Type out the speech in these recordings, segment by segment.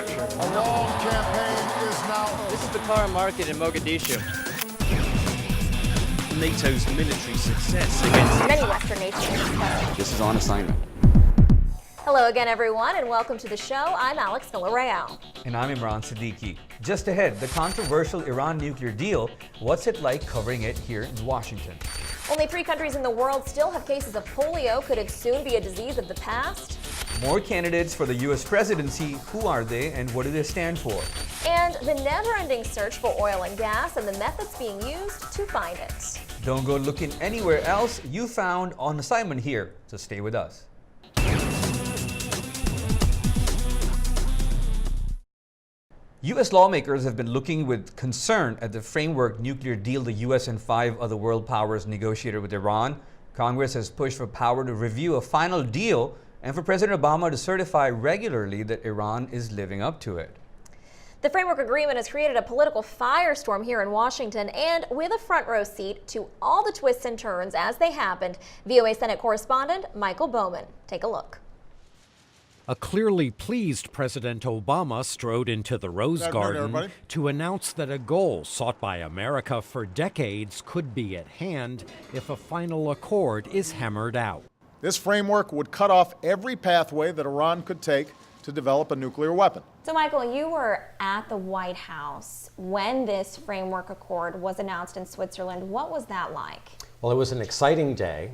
direction. A long campaign is now. This is the car market in Mogadishu. NATO's military success against many Western nations. This is on assignment. Hello again, everyone, and welcome to the show. I'm Alex Villarreal. And I'm Imran Siddiqui. Just ahead, the controversial Iran nuclear deal. What's it like covering it here in Washington? Only 3 countries in the world still have cases of polio. Could it soon be a disease of the past? More candidates for the U.S. presidency. Who are they and what do they stand for? And the never-ending search for oil and gas and the methods being used to find it. Don't go looking anywhere else. You found on assignment here, so stay with us. U.S. lawmakers have been looking with concern at the framework nuclear deal the U.S. and 5 other world powers negotiated with Iran. Congress has pushed for power to review a final deal and for President Obama to certify regularly that Iran is living up to it. The framework agreement has created a political firestorm here in Washington, and with a front row seat to all the twists and turns as they happened, VOA Senate correspondent Michael Bowman. Take a look. A clearly pleased President Obama strode into the Rose Garden to announce that a goal sought by America for decades could be at hand if a final accord is hammered out. This framework would cut off every pathway that Iran could take to develop a nuclear weapon. So, Michael, you were at the White House when this framework accord was announced in Switzerland. What was that like? Well, it was an exciting day.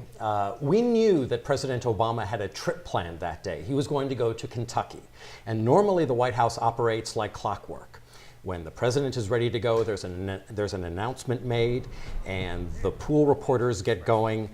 We knew that President Obama had a trip planned that day. He was going to go to Kentucky. And normally the White House operates like clockwork. When the president is ready to go, there's an announcement made and the pool reporters get going.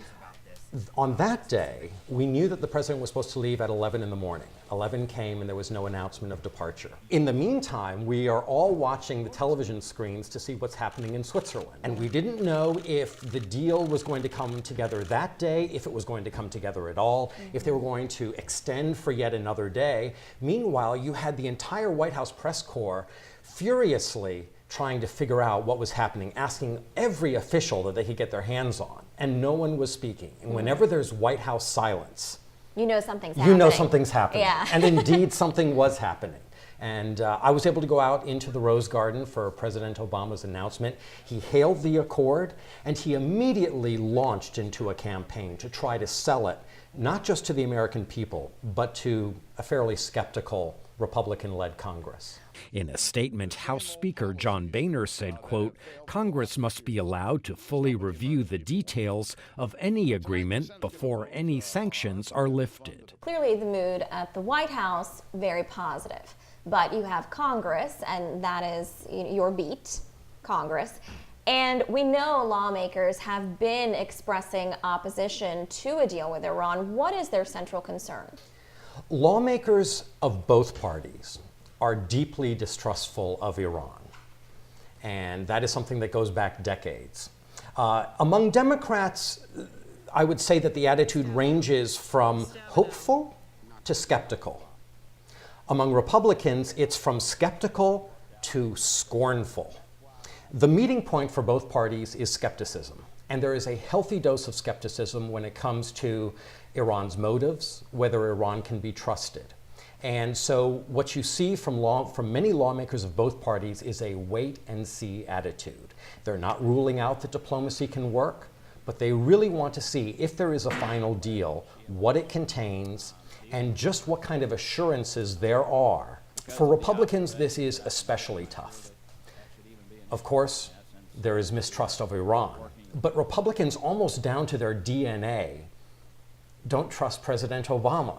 On that day, we knew that the president was supposed to leave at 11 in the morning. 11 came and there was no announcement of departure. In the meantime, we are all watching the television screens to see what's happening in Switzerland. And we didn't know if the deal was going to come together that day, if it was going to come together at all, if they were going to extend for yet another day. Meanwhile, you had the entire White House press corps furiously trying to figure out what was happening, asking every official that they could get their hands on. And no one was speaking. And whenever there's White House silence, you know something's happening. You know something's happening. Yeah. And indeed, something was happening. And I was able to go out into the Rose Garden for President Obama's announcement. He hailed the accord, and he immediately launched into a campaign to try to sell it, not just to the American people, but to a fairly skeptical Republican-led Congress. In a statement, House Speaker John Boehner said, quote, Congress must be allowed to fully review the details of any agreement before any sanctions are lifted. Clearly the mood at the White House, very positive. But you have Congress, and that is your beat, Congress. And we know lawmakers have been expressing opposition to a deal with Iran. What is their central concern? Lawmakers of both parties are deeply distrustful of Iran. And that is something that goes back decades. Among Democrats, I would say that the attitude ranges from hopeful to skeptical. Among Republicans, it's from skeptical to scornful. The meeting point for both parties is skepticism. And there is a healthy dose of skepticism when it comes to Iran's motives, whether Iran can be trusted. And so what you see from many lawmakers of both parties is a wait and see attitude. They're not ruling out that diplomacy can work, but they really want to see if there is a final deal, what it contains, and just what kind of assurances there are. For Republicans, this is especially tough. Of course, there is mistrust of Iran, but Republicans, almost down to their DNA, don't trust President Obama.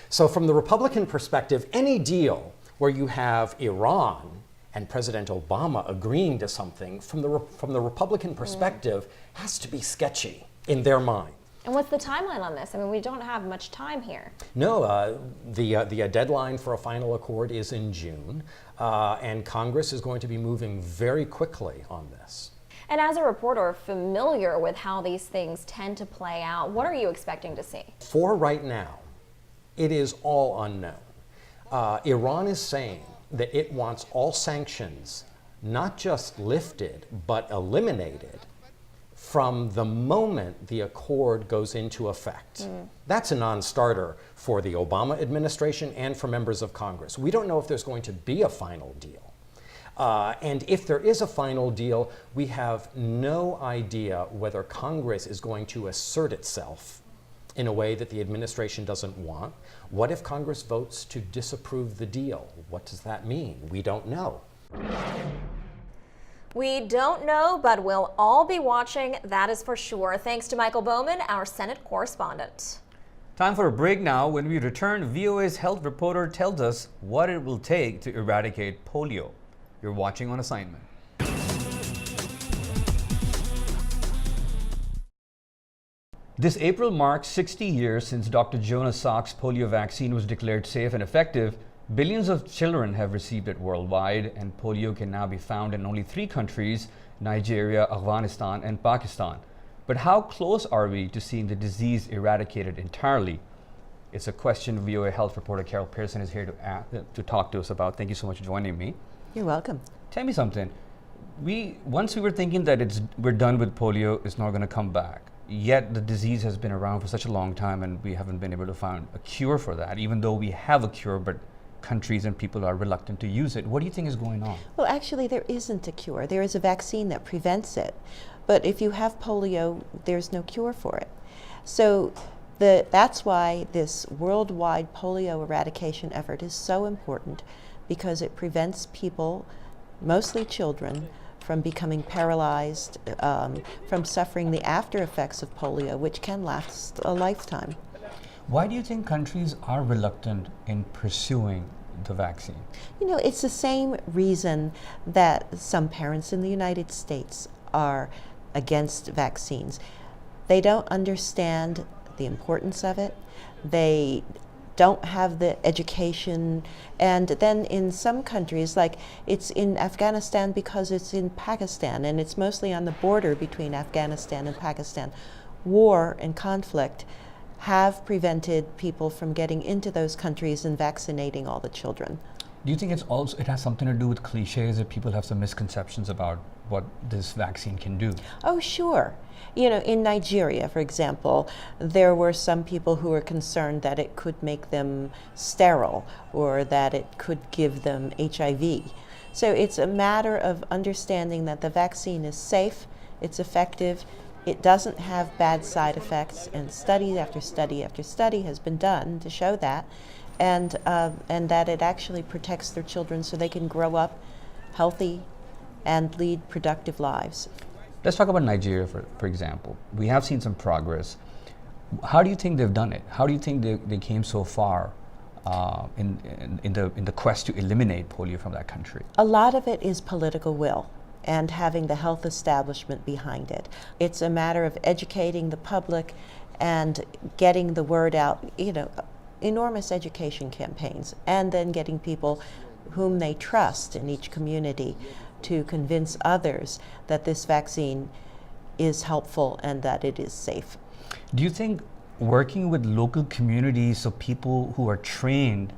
So from the Republican perspective, any deal where you have Iran and President Obama agreeing to something from the Republican perspective has to be sketchy in their mind. And what's the timeline on this? I mean, we don't have much time here. No, the deadline for a final accord is in June, and Congress is going to be moving very quickly on this. And as a reporter familiar with how these things tend to play out, what are you expecting to see? For right now, it is all unknown. Iran is saying that it wants all sanctions not just lifted, but eliminated from the moment the accord goes into effect. That's a non-starter for the Obama administration and for members of Congress. We don't know if there's going to be a final deal. And if there is a final deal, we have no idea whether Congress is going to assert itself in a way that the administration doesn't want. What if Congress votes to disapprove the deal? What does that mean? We don't know. We don't know, but we'll all be watching, that is for sure. Thanks to Michael Bowman, our Senate correspondent. Time for a break now. When we return, VOA's health reporter tells us what it will take to eradicate polio. You're watching On Assignment. This April marks 60 years since Dr. Jonas Salk's polio vaccine was declared safe and effective. Billions of children have received it worldwide, and polio can now be found in only 3 countries, Nigeria, Afghanistan, and Pakistan. But how close are we to seeing the disease eradicated entirely? It's a question VOA health reporter Carol Pearson is here to talk to us about. Thank you so much for joining me. You're welcome. Tell me something. Once we were thinking that we're done with polio, it's not going to come back. Yet the disease has been around for such a long time, and we haven't been able to find a cure for that, even though we have a cure, but countries and people are reluctant to use it. What do you think is going on? Well, actually, there isn't a cure. There is a vaccine that prevents it. But if you have polio, there's no cure for it. So that's why this worldwide polio eradication effort is so important, because it prevents people, mostly children, from becoming paralyzed, from suffering the after effects of polio, which can last a lifetime. Why do you think countries are reluctant in pursuing the vaccine? You know, it's the same reason that some parents in the United States are against vaccines. They don't understand the importance of it. They don't have the education, and then in some countries, like it's in Afghanistan because it's in Pakistan, and it's mostly on the border between Afghanistan and Pakistan. War and conflict have prevented people from getting into those countries and vaccinating all the children. Do you think it has something to do with cliches, that people have some misconceptions about what this vaccine can do? Oh, sure. You know, in Nigeria, for example, there were some people who were concerned that it could make them sterile or that it could give them HIV. So it's a matter of understanding that the vaccine is safe, it's effective, it doesn't have bad side effects, and study after study after study has been done to show that, and that it actually protects their children so they can grow up healthy and lead productive lives. Let's talk about Nigeria, for example. We have seen some progress. How do you think they've done it? How do you think they came so far in the quest to eliminate polio from that country? A lot of it is political will and having the health establishment behind it. It's a matter of educating the public and getting the word out, you know, enormous education campaigns, and then getting people whom they trust in each community to convince others that this vaccine is helpful and that it is safe. Do you think working with local communities, so people who are trained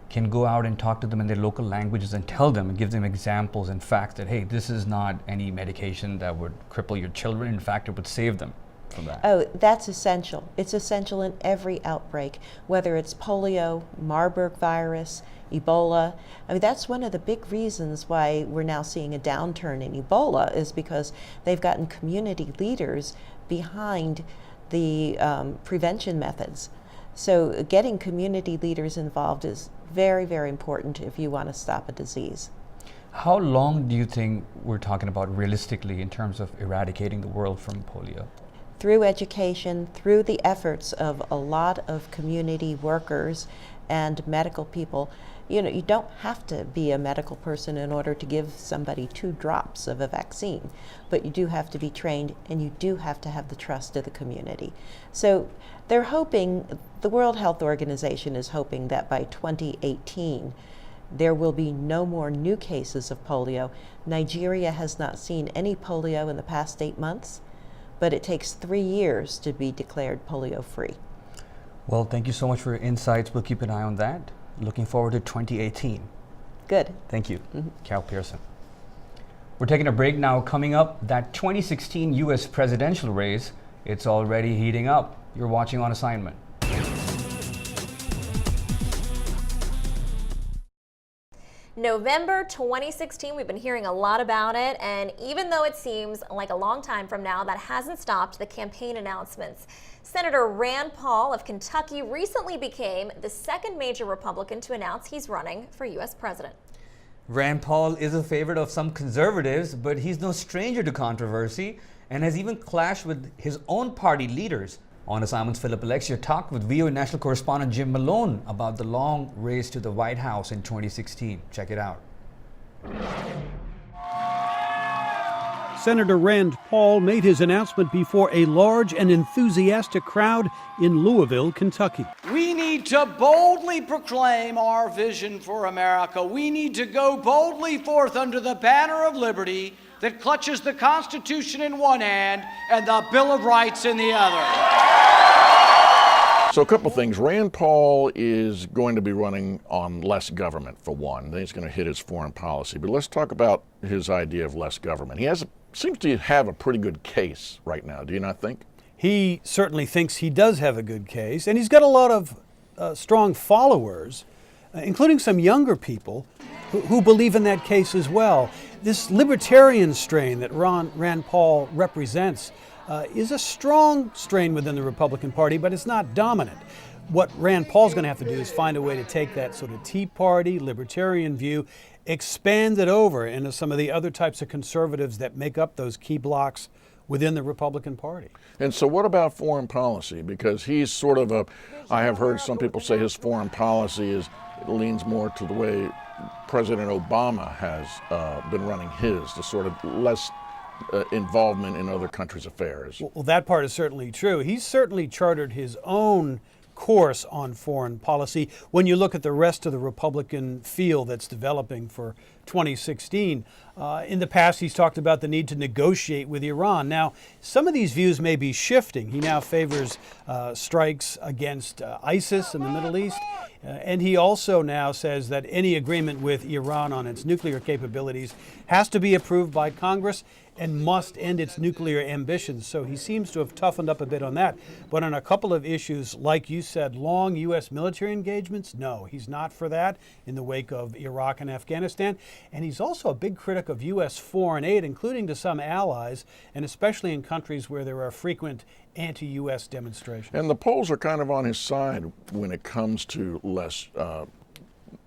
can go out and talk to them in their local languages and tell them and give them examples and facts that, hey, this is not any medication that would cripple your children. In fact, it would save them from that? Oh, that's essential. It's essential in every outbreak, whether it's polio, Marburg virus, Ebola. I mean, that's one of the big reasons why we're now seeing a downturn in Ebola, is because they've gotten community leaders behind the prevention methods. So getting community leaders involved is very, very important if you want to stop a disease. How long do you think we're talking about realistically in terms of eradicating the world from polio? Through education, through the efforts of a lot of community workers and medical people. You know, you don't have to be a medical person in order to give somebody 2 drops of a vaccine, but you do have to be trained, and you do have to have the trust of the community. So they're hoping, the World Health Organization is hoping that by 2018, there will be no more new cases of polio. Nigeria has not seen any polio in the past 8 months, but it takes 3 years to be declared polio-free. Well, thank you so much for your insights. We'll keep an eye on that. Looking forward to 2018. Good. Thank you, Carol Pearson. We're taking a break now. Coming up, that 2016 U.S. presidential race, it's already heating up. You're watching On Assignment. November 2016, we've been hearing a lot about it, and even though it seems like a long time from now, that hasn't stopped the campaign announcements. Senator Rand Paul of Kentucky recently became the second major Republican to announce he's running for U.S. president. Rand Paul is a favorite of some conservatives, but he's no stranger to controversy and has even clashed with his own party leaders. On Assignment's Philip Alexia talked with VOA national correspondent Jim Malone about the long race to the White House in 2016. Check it out. Senator Rand Paul made his announcement before a large and enthusiastic crowd in Louisville, Kentucky. We need to boldly proclaim our vision for America. We need to go boldly forth under the banner of liberty that clutches the Constitution in one hand and the Bill of Rights in the other. So a couple things. Rand Paul is going to be running on less government, for one. Then he's going to hit his foreign policy. But let's talk about his idea of less government. He seems to have a pretty good case right now, do you not think? He certainly thinks he does have a good case, and he's got a lot of strong followers, including some younger people who believe in that case as well. This libertarian strain that Rand Paul represents is a strong strain within the Republican Party, but it's not dominant. What Rand Paul's going to have to do is find a way to take that sort of Tea Party, libertarian view, expand it over into some of the other types of conservatives that make up those key blocks within the Republican Party. And so what about foreign policy? Because he's sort of I have heard some people say his foreign policy leans more to the way President Obama has been running his, the sort of less involvement in other countries' affairs. Well, that part is certainly true. He's certainly chartered his own course on foreign policy. When you look at the rest of the Republican field that's developing for 2016, in the past he's talked about the need to negotiate with Iran. Now, some of these views may be shifting. He now favors strikes against ISIS in the Middle East, and he also now says that any agreement with Iran on its nuclear capabilities has to be approved by Congress and must end its nuclear ambitions. So he seems to have toughened up a bit on that. But on a couple of issues, like you said, long U.S. military engagements, no, he's not for that in the wake of Iraq and Afghanistan. And he's also a big critic of U.S. foreign aid, including to some allies, and especially in countries where there are frequent anti-U.S. demonstrations. And the polls are kind of on his side when it comes to less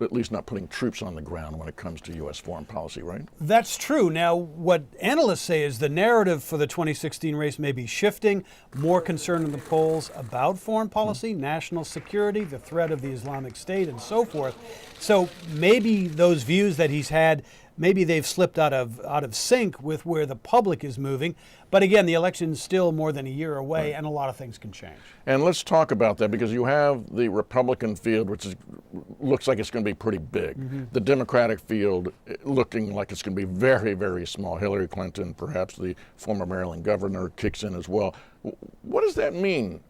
at least not putting troops on the ground when it comes to U.S. foreign policy, right? That's true. Now, what analysts say is the narrative for the 2016 race may be shifting, more concern in the polls about foreign policy, national security, the threat of the Islamic State, and so forth. So maybe those views that he's had, maybe they've slipped out of sync with where the public is moving. But again, the election's still more than a year away, and a lot of things can change. And let's talk about that, because you have the Republican field, which looks like it's going to be pretty big. Mm-hmm. The Democratic field looking like it's going to be very, very small. Hillary Clinton, perhaps the former Maryland governor, kicks in as well. What does that mean?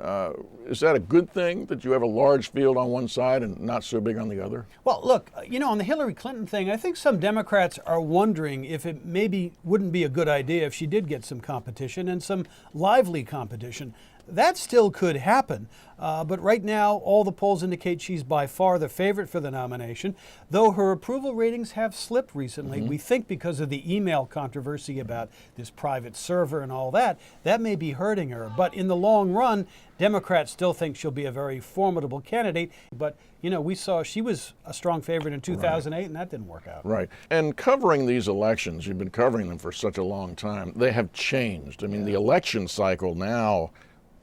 Is that a good thing that you have a large field on one side and not so big on the other? Well, look, on the Hillary Clinton thing, I think some Democrats are wondering if it maybe wouldn't be a good idea if she did get some competition, and some lively competition. That still could happen, but right now all the polls indicate she's by far the favorite for the nomination, though her approval ratings have slipped recently. Mm-hmm. We think because of the email controversy about this private server and all that may be hurting her. But in the long run, Democrats still think she'll be a very formidable candidate. But, we saw she was a strong favorite in 2008, right, and that didn't work out. Right. And covering these elections, you've been covering them for such a long time, they have changed. I mean, the election cycle now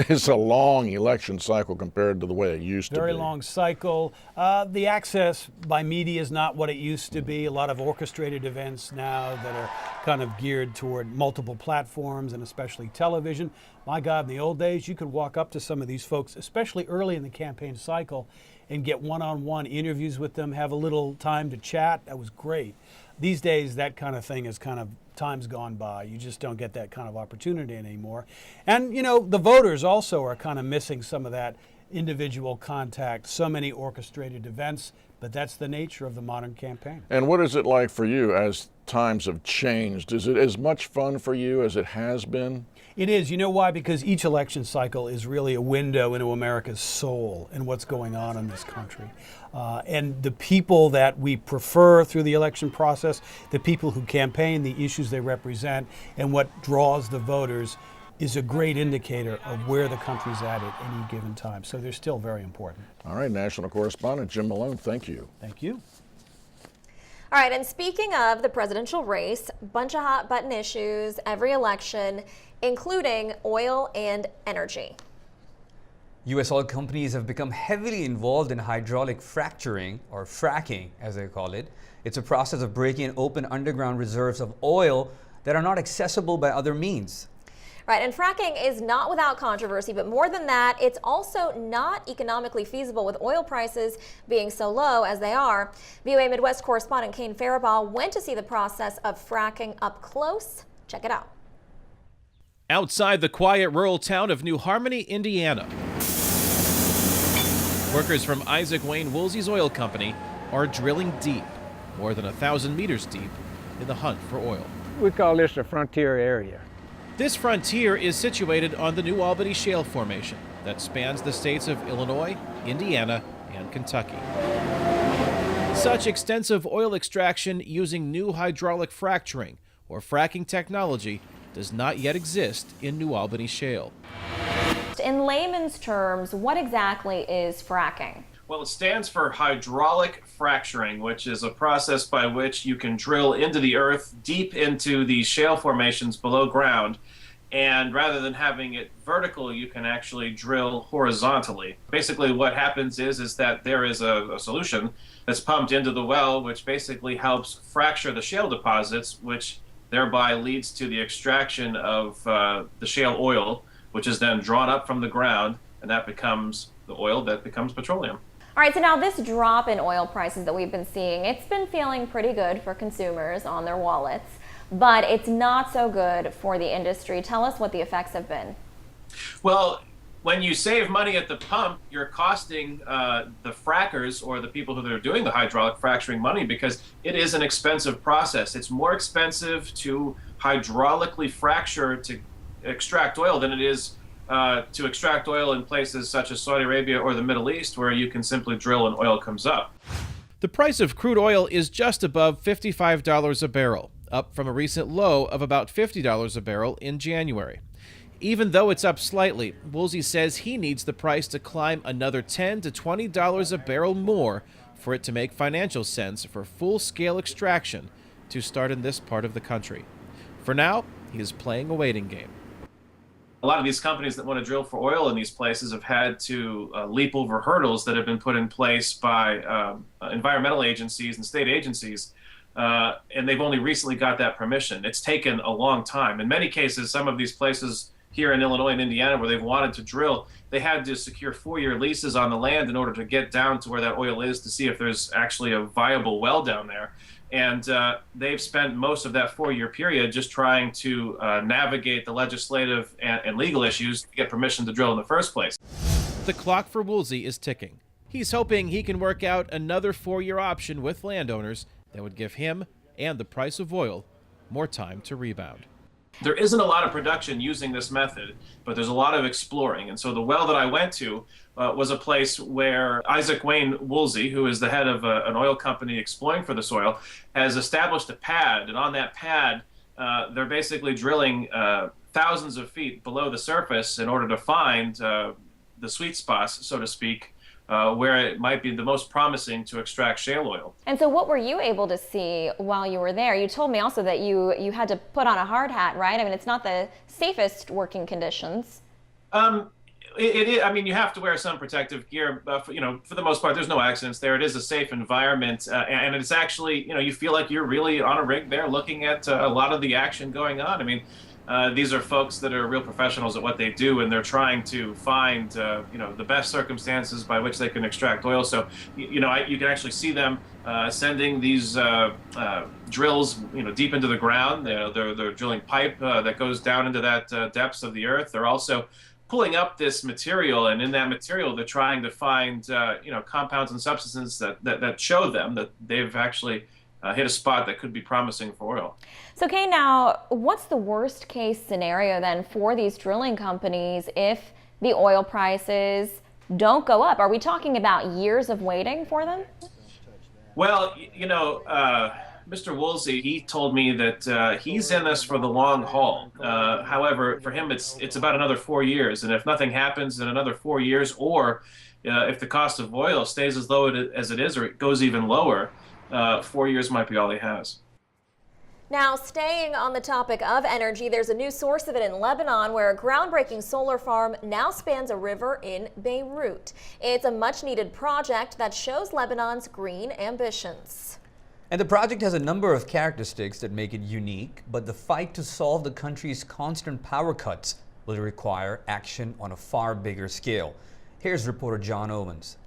is a long election cycle compared to the way it used to be. Very long cycle. The access by media is not what it used to be. A lot of orchestrated events now that are kind of geared toward multiple platforms, and especially television. My God, in the old days, you could walk up to some of these folks, especially early in the campaign cycle, and get one-on-one interviews with them, have a little time to chat. That was great. These days, that kind of thing is kind of time's gone by. You just don't get that kind of opportunity anymore. And, the voters also are kind of missing some of that individual contact. So many orchestrated events. But that's the nature of the modern campaign. And what is it like for you as times have changed? Is it as much fun for you as it has been? It is. You know why? Because each election cycle is really a window into America's soul and what's going on in this country. And the people that we prefer through the election process, the people who campaign, the issues they represent, and what draws the voters is a great indicator of where the country's at any given time. So they're still very important. All right, national correspondent Jim Malone, thank you. Thank you. All right, and speaking of the presidential race, bunch of hot button issues every election, including oil and energy. U.S. oil companies have become heavily involved in hydraulic fracturing, or fracking as they call it. It's a process of breaking open underground reserves of oil that are not accessible by other means. Right, and fracking is not without controversy, but more than that, it's also not economically feasible with oil prices being so low as they are. VOA Midwest correspondent Kane Faribaugh went to see the process of fracking up close. Check it out. Outside the quiet rural town of New Harmony, Indiana, workers from Isaac Wayne Woolsey's oil company are drilling deep, more than 1,000 meters deep, in the hunt for oil. We call this a frontier area. This frontier is situated on the New Albany Shale Formation that spans the states of Illinois, Indiana, and Kentucky. Such extensive oil extraction using new hydraulic fracturing or fracking technology does not yet exist in New Albany Shale. In layman's terms, what exactly is fracking? Well, it stands for hydraulic fracturing, which is a process by which you can drill into the earth, deep into the shale formations below ground, and rather than having it vertical, you can actually drill horizontally. Basically what happens is that there is a solution that's pumped into the well, which basically helps fracture the shale deposits, which thereby leads to the extraction of the shale oil, which is then drawn up from the ground, and that becomes the oil that becomes petroleum. All right, so now this drop in oil prices that we've been seeing, it's been feeling pretty good for consumers on their wallets, but it's not so good for the industry. Tell us what the effects have been. Well, when you save money at the pump, you're costing the frackers or the people who are doing the hydraulic fracturing money because it is an expensive process. It's more expensive to hydraulically fracture to extract oil than it is to extract oil in places such as Saudi Arabia or the Middle East, where you can simply drill and oil comes up. The price of crude oil is just above $55 a barrel, up from a recent low of about $50 a barrel in January. Even though it's up slightly, Woolsey says he needs the price to climb another $10 to $20 a barrel more for it to make financial sense for full-scale extraction to start in this part of the country. For now, he is playing a waiting game. A lot of these companies that want to drill for oil in these places have had to leap over hurdles that have been put in place by environmental agencies and state agencies, and they've only recently got that permission. It's taken a long time. In many cases, some of these places here in Illinois and Indiana where they've wanted to drill, they had to secure 4-year leases on the land in order to get down to where that oil is to see if there's actually a viable well down there. And they've spent most of that 4-year period just trying to navigate the legislative and legal issues to get permission to drill in the first place. The clock for Woolsey is ticking. He's hoping he can work out another 4-year option with landowners that would give him and the price of oil more time to rebound. There isn't a lot of production using this method, but there's a lot of exploring. And so the well that I went to was a place where Isaac Wayne Woolsey, who is the head of an oil company exploring for this oil, has established a pad. And on that pad, they're basically drilling thousands of feet below the surface in order to find the sweet spots, so to speak, where it might be the most promising to extract shale oil. And so what were you able to see while you were there? You told me also that you had to put on a hard hat, right? I mean, it's not the safest working conditions. It is. I mean, you have to wear some protective gear. For the most part, there's no accidents there. It is a safe environment, and it's actually, you feel like you're really on a rig there, looking at a lot of the action going on. I mean, these are folks that are real professionals at what they do, and they're trying to find, the best circumstances by which they can extract oil. So, you can actually see them sending these drills, deep into the ground. They're drilling pipe that goes down into that depths of the earth. They're also pulling up this material, and in that material, they're trying to find compounds and substances that show them that they've actually hit a spot that could be promising for oil. So, Kay, now, what's the worst case scenario then for these drilling companies if the oil prices don't go up? Are we talking about years of waiting for them? Well, Mr. Woolsey, he told me that he's in this for the long haul. However, for him, it's about another 4 years. And if nothing happens in another 4 years, or if the cost of oil stays as low as it is, or it goes even lower, 4 years might be all he has. Now, staying on the topic of energy, there's a new source of it in Lebanon where a groundbreaking solar farm now spans a river in Beirut. It's a much-needed project that shows Lebanon's green ambitions. And the project has a number of characteristics that make it unique, but the fight to solve the country's constant power cuts will require action on a far bigger scale. Here's reporter John Owens.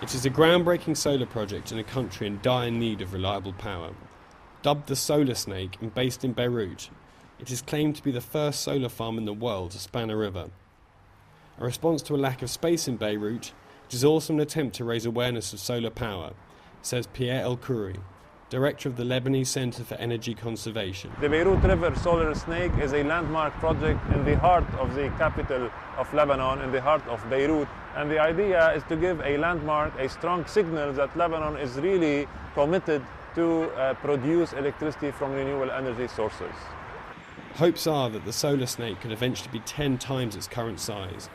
It is a groundbreaking solar project in a country in dire need of reliable power. Dubbed the Solar Snake and based in Beirut, it is claimed to be the first solar farm in the world to span a river. A response to a lack of space in Beirut, it is also an attempt to raise awareness of solar power, says Pierre El-Khoury, director of the Lebanese Center for Energy Conservation. The Beirut River Solar Snake is a landmark project in the heart of the capital of Lebanon, in the heart of Beirut. And the idea is to give a landmark, a strong signal that Lebanon is really committed to produce electricity from renewable energy sources. Hopes are that the Solar Snake could eventually be 10 times its current size,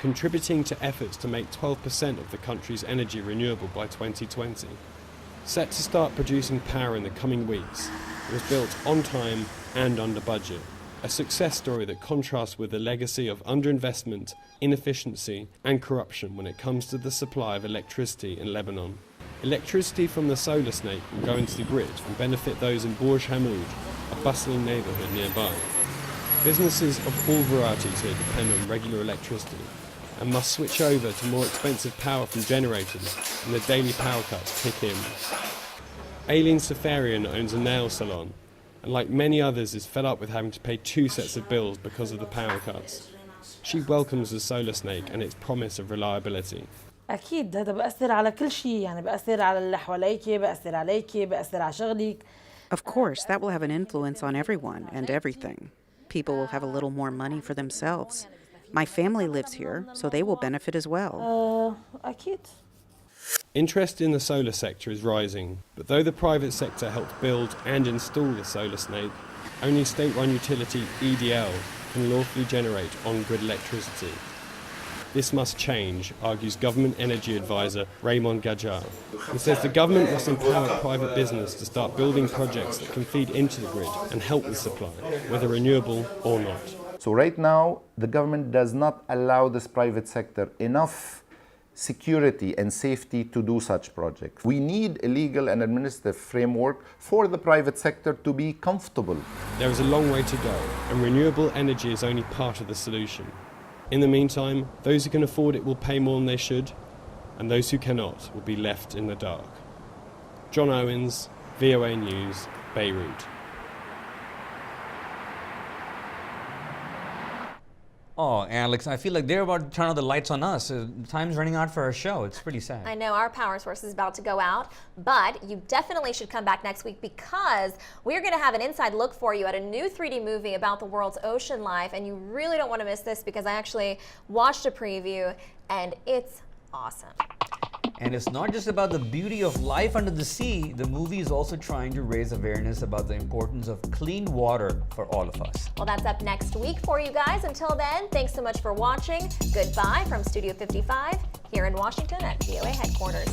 contributing to efforts to make 12% of the country's energy renewable by 2020. Set to start producing power in the coming weeks, it was built on time and under budget. A success story that contrasts with the legacy of underinvestment, inefficiency and corruption when it comes to the supply of electricity in Lebanon. Electricity from the Solar Snake will go into the grid and benefit those in Bourj Hamoud, a bustling neighbourhood nearby. Businesses of all varieties here depend on regular electricity and must switch over to more expensive power from generators when the daily power cuts kick in. Aileen Safarian owns a nail salon, and like many others is fed up with having to pay 2 sets of bills because of the power cuts. She welcomes the Solar Snake and its promise of reliability. أكيد هذا بأثر على كل شيء يعني بأثر على اللي حواليك بأثر عليك بأثر على شغلك. Of course, that will have an influence on everyone and everything. People will have a little more money for themselves. My family lives here, so they will benefit as well. أكيد. Interest in the solar sector is rising, but though the private sector helped build and install the Solar Snake, only state-run utility EDL can lawfully generate on-grid electricity. This must change, argues government energy advisor Raymond Gajar. He says the government must empower private business to start building projects that can feed into the grid and help with supply, whether renewable or not. So right now, the government does not allow this private sector enough security and safety to do such projects. We need a legal and administrative framework for the private sector to be comfortable. There is a long way to go, and renewable energy is only part of the solution. In the meantime, those who can afford it will pay more than they should, and those who cannot will be left in the dark. John Owens, VOA News, Beirut. Oh, Alex, I feel like they're about to turn on the lights on us. Time's running out for our show. It's pretty sad. I know our power source is about to go out, but you definitely should come back next week because we're going to have an inside look for you at a new 3D movie about the world's ocean life, and you really don't want to miss this because I actually watched a preview and it's awesome. And it's not just about the beauty of life under the sea. The movie is also trying to raise awareness about the importance of clean water for all of us. Well, that's up next week for you guys. Until then, thanks so much for watching. Goodbye from Studio 55 here in Washington at VOA headquarters.